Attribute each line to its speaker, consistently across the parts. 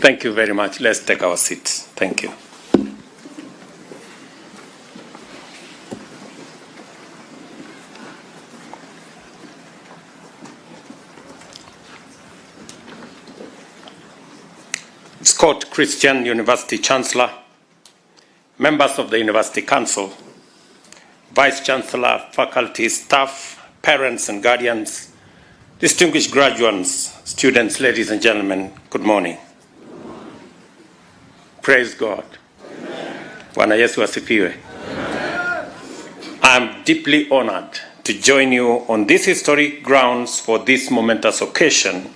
Speaker 1: Thank you very much. Let's take our seats. Thank you. Scott Christian University Chancellor, members of the University Council, Vice Chancellor, faculty, staff, parents and guardians, distinguished graduates, students, ladies and gentlemen, good morning. Praise God. Bwana Yesu asifiwe. I am deeply honored to join you on these historic grounds for this momentous occasion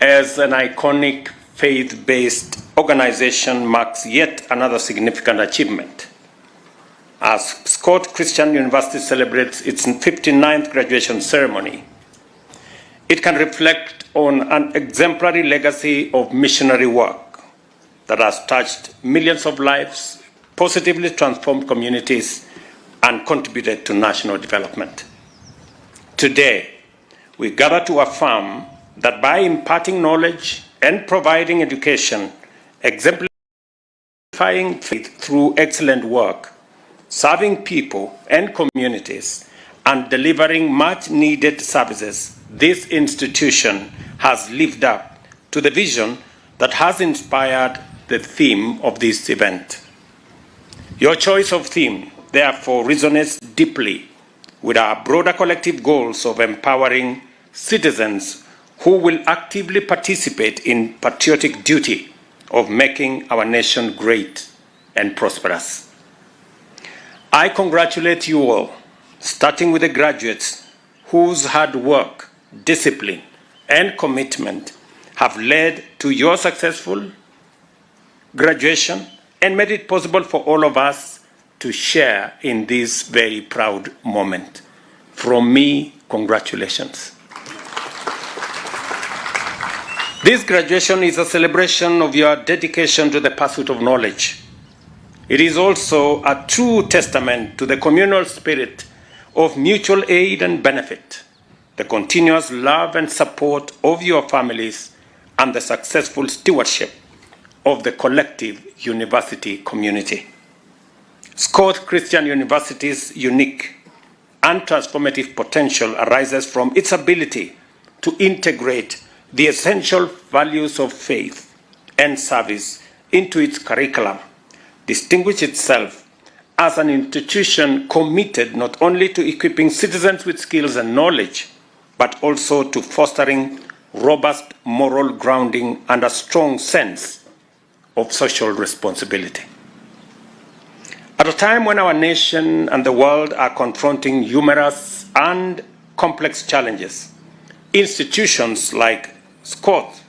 Speaker 1: as an iconic faith-based organization marks yet another significant achievement. As Scott Christian University celebrates its 59th graduation ceremony, it can reflect on an exemplary legacy of missionary work that has touched millions of lives, positively transformed communities, and contributed to national development. Today, we gather to affirm that by imparting knowledge and providing education, exemplifying faith through excellent work, serving people and communities, and delivering much-needed services, this institution has lived up to the vision that has inspired the theme of this event. Your choice of theme, therefore, resonates deeply with our broader collective goals of empowering citizens who will actively participate in patriotic duty of making our nation great and prosperous. I congratulate you all, starting with the graduates whose hard work, discipline, and commitment have led to your successful graduation and made it possible for all of us to share in this very proud moment. From me, congratulations. This graduation is a celebration of your dedication to the pursuit of knowledge. It is also a true testament to the communal spirit of mutual aid and benefit, the continuous love and support of your families, and the successful stewardship of the collective university community. Scott Christian University's unique and transformative potential arises from its ability to integrate the essential values of faith and service into its curriculum, distinguish itself as an institution committed not only to equipping citizens with skills and knowledge, but also to fostering robust moral grounding and a strong sense of social responsibility. At a time when our nation and the world are confronting numerous and complex challenges, institutions like Scott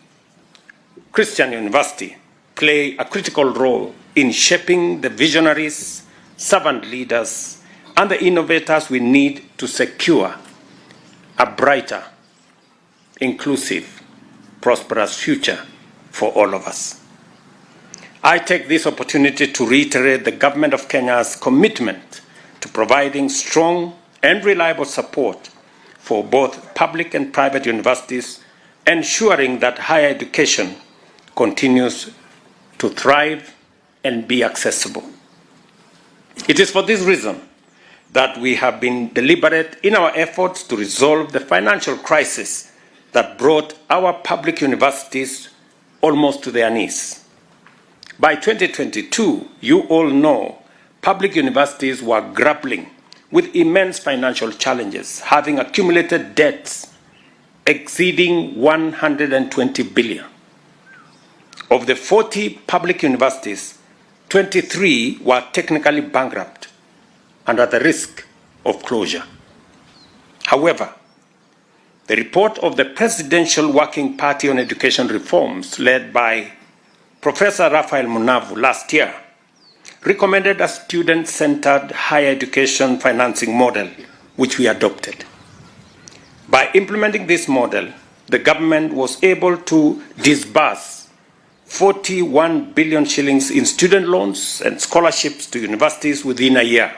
Speaker 1: Christian University play a critical role in shaping the visionaries, servant leaders, and the innovators we need to secure a brighter, inclusive, prosperous future for all of us. I take this opportunity to reiterate the Government of Kenya's commitment to providing strong and reliable support for both public and private universities, ensuring that higher education continues to thrive and be accessible. It is for this reason that we have been deliberate in our efforts to resolve the financial crisis that brought our public universities almost to their knees. By 2022, you all know public universities were grappling with immense financial challenges, having accumulated debts exceeding 120 billion. Of the 40 public universities, 23 were technically bankrupt and at the risk of closure. However, the report of the Presidential Working Party on Education Reforms, led by Professor Raphael Munavu last year, recommended a student-centered higher education financing model, which we adopted. By implementing this model, the government was able to disburse 41 billion shillings in student loans and scholarships to universities within a year.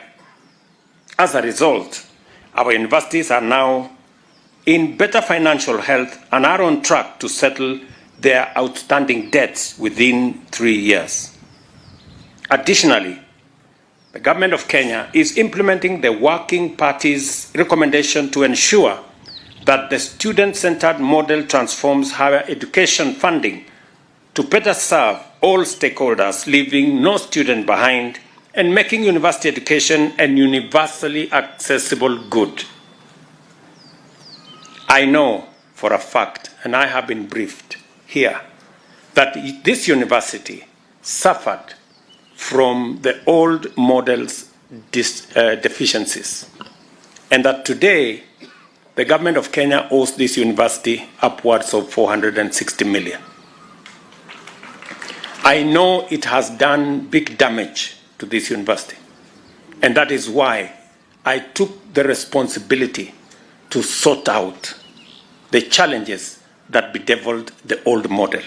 Speaker 1: As a result, our universities are now in better financial health and are on track to settle their outstanding debts within 3 years. Additionally, the Government of Kenya is implementing the Working Party's recommendation to ensure that the student-centered model transforms higher education funding to better serve all stakeholders, leaving no student behind and making university education a universally accessible good. I know for a fact, and I have been briefed here, that this university suffered from the old model's deficiencies, and that today the Government of Kenya owes this university upwards of 460 million. I know it has done big damage to this university, and that is why I took the responsibility to sort out the challenges that bedeviled the old model.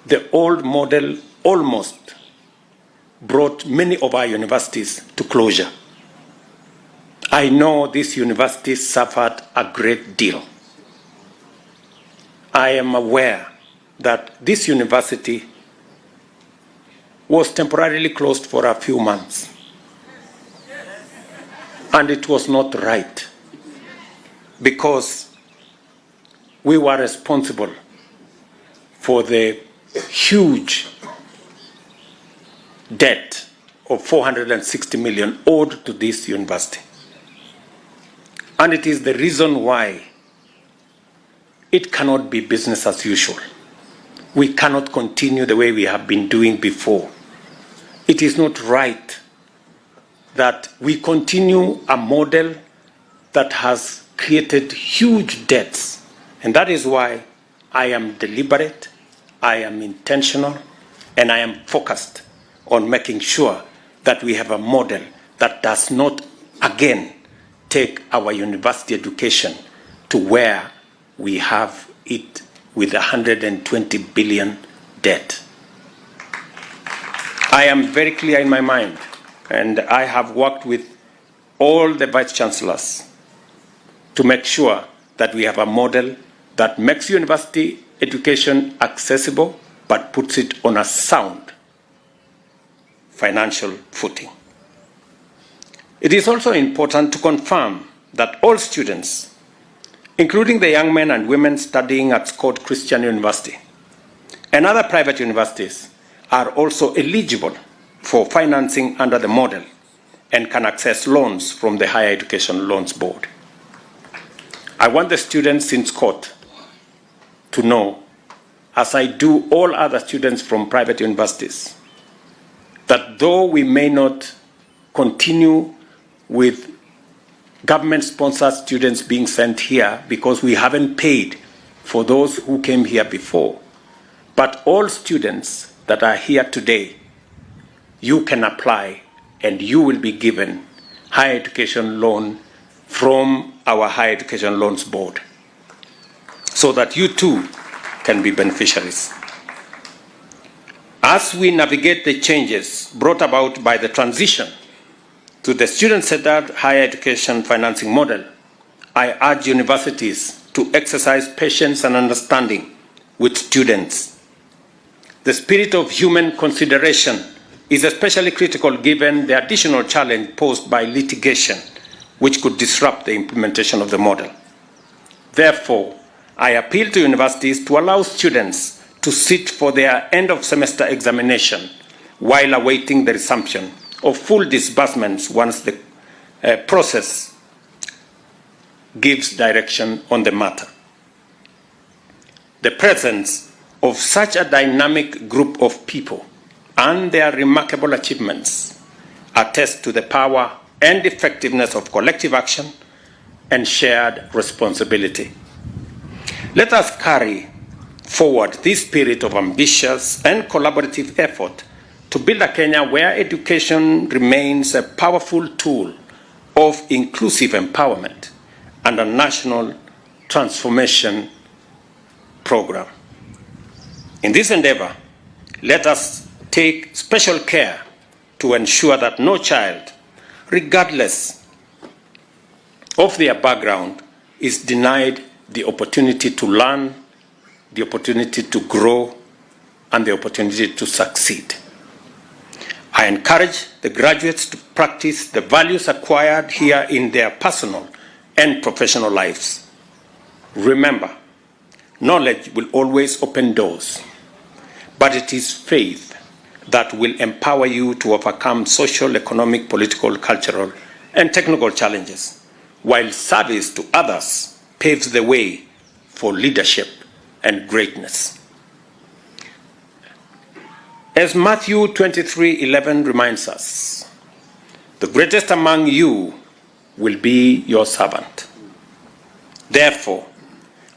Speaker 1: The old model almost brought many of our universities to closure. I know this university suffered a great deal. I am aware that this university was temporarily closed for a few months. And it was not right, because we were responsible for the huge debt of 460 million owed to this university. And it is the reason why it cannot be business as usual. We cannot continue the way we have been doing before. It is not right that we continue a model that has created huge debts. And that is why I am deliberate, I am intentional, and I am focused on making sure that we have a model that does not again take our university education to where we have it with 120 billion debt. I am very clear in my mind, and I have worked with all the vice chancellors to make sure that we have a model that makes university education accessible but puts it on a sound financial footing. It is also important to confirm that all students, including the young men and women studying at Scott Christian University and other private universities, are also eligible for financing under the model and can access loans from the Higher Education Loans Board. I want the students in Scott to know, as I do all other students from private universities, that though we may not continue with government-sponsored students being sent here because we haven't paid for those who came here before, but all students that are here today, you can apply and you will be given higher education loan from our Higher Education Loans Board, so that you too can be beneficiaries. As we navigate the changes brought about by the transition to the student-centered higher education financing model, I urge universities to exercise patience and understanding with students. The spirit of human consideration is especially critical given the additional challenge posed by litigation, which could disrupt the implementation of the model. Therefore, I appeal to universities to allow students to sit for their end-of-semester examination while awaiting the resumption of full disbursements once the process gives direction on the matter. The presence of such a dynamic group of people and their remarkable achievements attest to the power and effectiveness of collective action and shared responsibility. Let us carry forward this spirit of ambitious and collaborative effort to build a Kenya where education remains a powerful tool of inclusive empowerment and a national transformation program. In this endeavor, let us take special care to ensure that no child, regardless of their background, is denied the opportunity to learn the opportunity to grow, and the opportunity to succeed. I encourage the graduates to practice the values acquired here in their personal and professional lives. Remember, knowledge will always open doors, but it is faith that will empower you to overcome social, economic, political, cultural, and technical challenges, while service to others paves the way for leadership and greatness. As Matthew 23:11 reminds us, the greatest among you will be your servant. Therefore,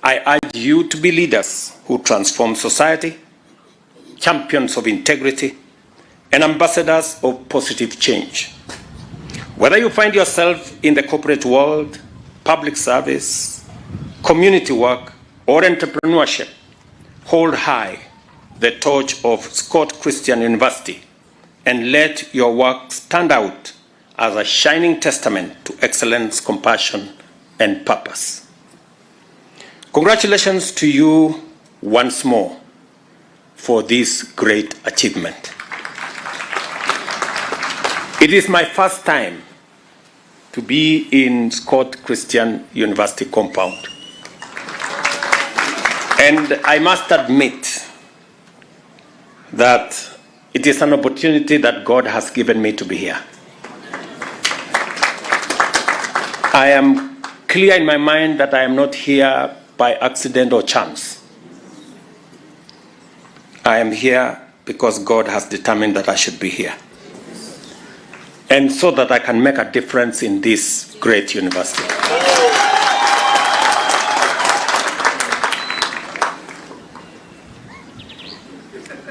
Speaker 1: I urge you to be leaders who transform society, champions of integrity, and ambassadors of positive change. Whether you find yourself in the corporate world, public service, community work, or entrepreneurship, hold high the torch of Scott Christian University and let your work stand out as a shining testament to excellence, compassion, and purpose. Congratulations to you once more for this great achievement. It is my first time to be in Scott Christian University compound. And I must admit that it is an opportunity that God has given me to be here. I am clear in my mind that I am not here by accident or chance. I am here because God has determined that I should be here. And so that I can make a difference in this great university.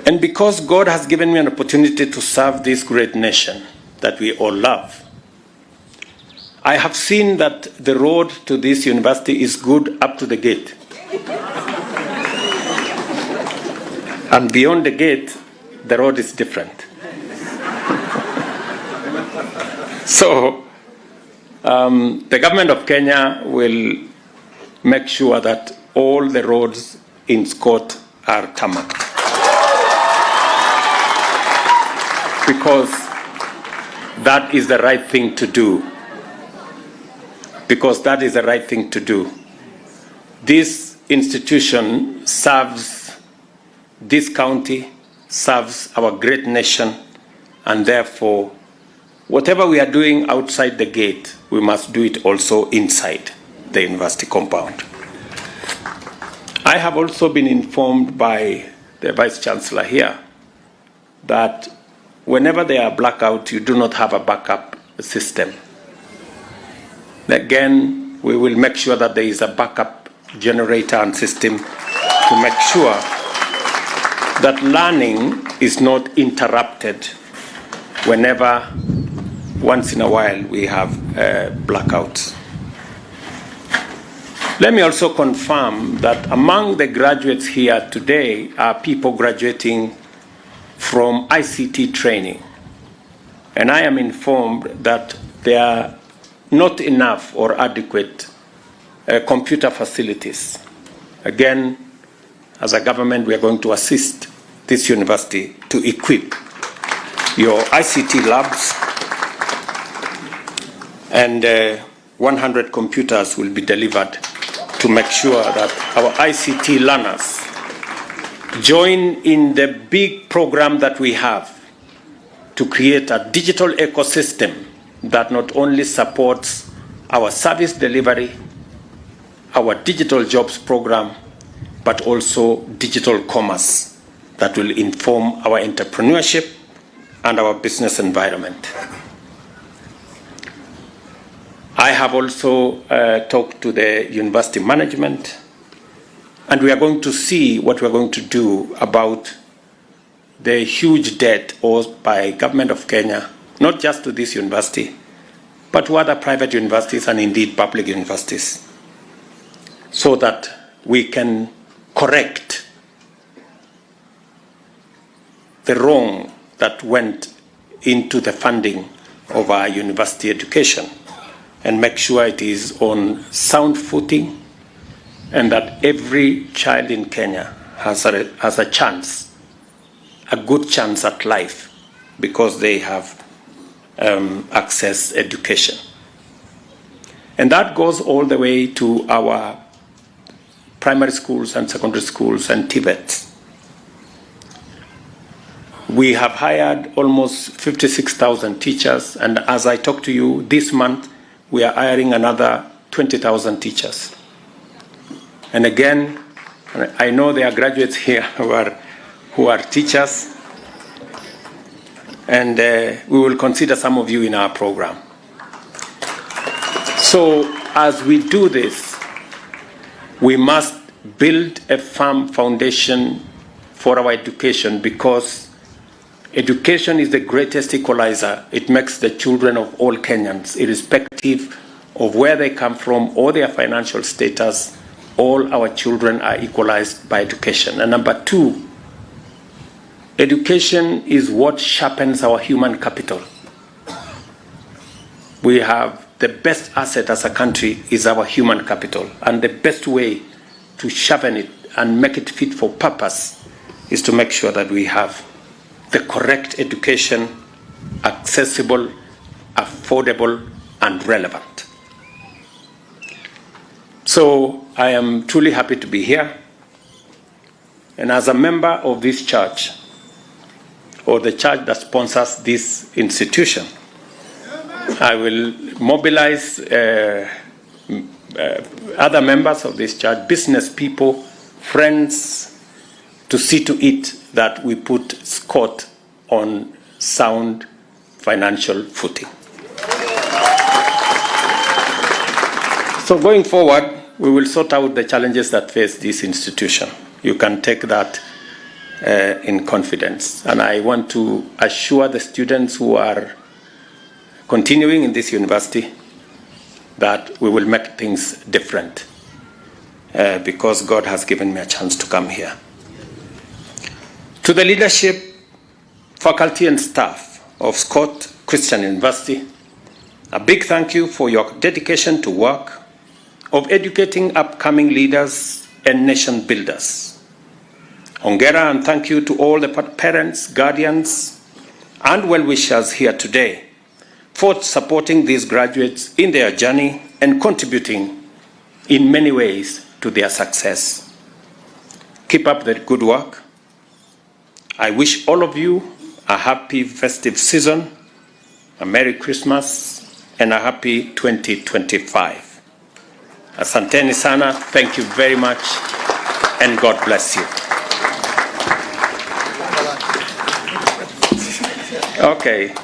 Speaker 1: And because God has given me an opportunity to serve this great nation that we all love, I have seen that the road to this university is good up to the gate. And beyond the gate, the road is different. So, the government of Kenya will make sure that all the roads in Scott are tarmac. Because that is the right thing to do. Because that is the right thing to do. This institution serves this county, serves our great nation, and therefore, whatever we are doing outside the gate, we must do it also inside the university compound. I have also been informed by the Vice Chancellor here that whenever there are blackouts, you do not have a backup system. Again, we will make sure that there is a backup generator and system to make sure that learning is not interrupted whenever, once in a while, we have blackouts. Let me also confirm that among the graduates here today are people graduating from ICT training. And I am informed that there are not enough or adequate computer facilities. Again, as a government, we are going to assist this university to equip your ICT labs, and 100 computers will be delivered to make sure that our ICT learners join in the big program that we have to create a digital ecosystem that not only supports our service delivery, our digital jobs program, but also digital commerce that will inform our entrepreneurship and our business environment. I have also talked to the university management, and we are going to see what we are going to do about the huge debt owed by government of Kenya, not just to this university, but to other private universities and indeed public universities, so that we can correct the wrong that went into the funding of our university education and make sure it is on sound footing and that every child in Kenya has a chance, a good chance at life, because they have access education. And that goes all the way to our primary schools and secondary schools and Tibet. We have hired almost 56,000 teachers, and as I talk to you, this month we are hiring another 20,000 teachers. And again, I know there are graduates here who are teachers, and we will consider some of you in our program. So as we do this, we must build a firm foundation for our education, because education is the greatest equalizer. It makes the children of all Kenyans, irrespective of where they come from or their financial status, all our children are equalized by education. And number two, education is what sharpens our human capital. We have the best asset as a country is our human capital, and the best way to sharpen it and make it fit for purpose is to make sure that we have the correct education, accessible, affordable, and relevant. So I am truly happy to be here. And as a member of this church, or the church that sponsors this institution, I will mobilize other members of this church, business people, friends, to see to it that we put Scott on sound financial footing. So going forward, we will sort out the challenges that face this institution. You can take that in confidence. And I want to assure the students who are continuing in this university that we will make things different, because God has given me a chance to come here. To the leadership, faculty and staff of Scott Christian University, a big thank you for your dedication to work of educating upcoming leaders and nation builders. Hongera and thank you to all the parents, guardians, and well-wishers here today for supporting these graduates in their journey and contributing in many ways to their success. Keep up the good work. I wish all of you a happy festive season, a Merry Christmas, and a happy 2025. Asanteni sana, thank you very much, and God bless you. Okay.